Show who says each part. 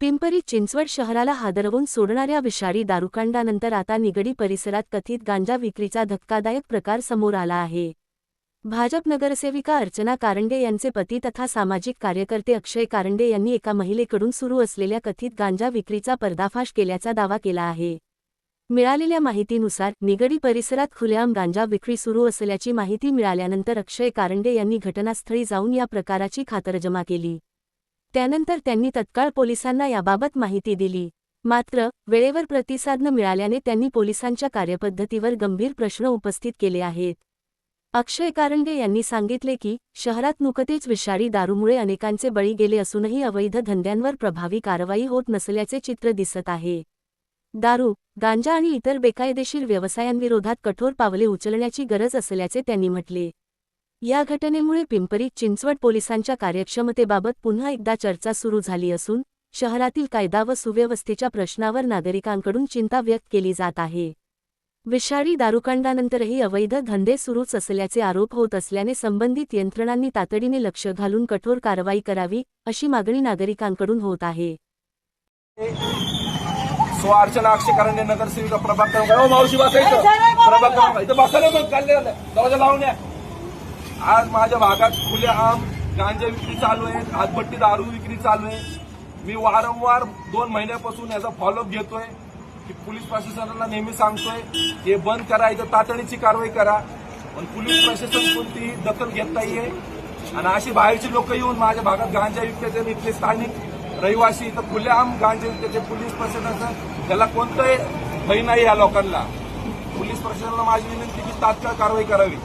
Speaker 1: पिंपरी चिंचवड शहराला हादरवून सोडणाऱ्या विषारी दारूकांडानंतर आता निगडी परिसरात कथित गांजा विक्रीचा धक्कादायक प्रकार समोर आला आहे। भाजप नगरसेविका अर्चना कारंडे यांचे पती तथा सामाजिक कार्यकर्ते अक्षय कारंडे यांनी एका महिलेकडून सुरू असलेल्या कथित गांजा विक्रीचा पर्दाफाश केल्याचा दावा केला आहे। मिळालेल्या माहितीनुसार निगडी परिसरात खुलेआम गांजा विक्री सुरू असल्याची माहिती मिळाल्यानंतर अक्षय कारंडे यांनी घटनास्थळी जाऊन या प्रकाराची खातरजमा केली। त्यानंतर त्यांनी तत्काळ पोलिसांना याबाबत माहिती दिली। मात्र वेळेवर प्रतिसाद न मिळाल्याने त्यांनी पोलिसांच्या कार्यपद्धतीवर गंभीर प्रश्न उपस्थित केले आहेत। अक्षय कारंडे यांनी सांगितले की शहरात नुकतेच विषारी दारूमुळे अनेकांचे बळी गेले असूनही अवैध धंद्यांवर प्रभावी कारवाई होत नसल्याचे चित्र दिसत आहे। दारू, गांजा आणि इतर बेकायदेशीर व्यवसायांविरोधात कठोर पावले उचलण्याची गरज असल्याचे त्यांनी म्हटले। या घटनेमुळे पिंपरी चिंचवड पोलिसांच्या कार्यक्षमतेबाबत पुन्हा एकदा चर्चा सुरू झाली असून शहरातील कायदा व सुव्यवस्थेच्या प्रश्नावर नागरिकांकडून चिंता व्यक्त केली जात आहे। विषारी दारूकांडानंतरही अवैध धंदे सुरूच असल्याचे आरोप होत असल्याने संबंधित यंत्रणांनी तातडीने लक्ष घालून कठोर कारवाई करावी अशी मागणी नागरिकांकडून होत आहे।
Speaker 2: अर्चना अक्षय कारंडे नगरसेविका प्रभाग क्रमांक मावशी बसायचं प्रभाग क्रमांक इथं बसायला मग काढले दरवाजा लावून या। आज माझ्या भागात खुलेआम गांजा विक्री चालू आहे, हातभट्टी दारू विक्री चालू आहे। मी वारंवार 2 महिन्यापासून याचा फॉलोअप घेतोय की पोलीस प्रशासनाला नेहमी सांगतोय हे बंद करा, इथं तातडीची कारवाई करा, पण पोलीस प्रशासन कोणतीही दखल घेत नाहीये। आणि अशी बाहेरची लोक येऊन माझ्या भागात गांजा विकते, इथले स्थानिक रहिवासी इथं खुलेआम गांजा विकते। पोलीस प्रशासनाचं त्याला कोणतंही भय नाही या लोकांना। पोलीस प्रशासनाला माझी विनंती की तात्काळ कारवाई करावी।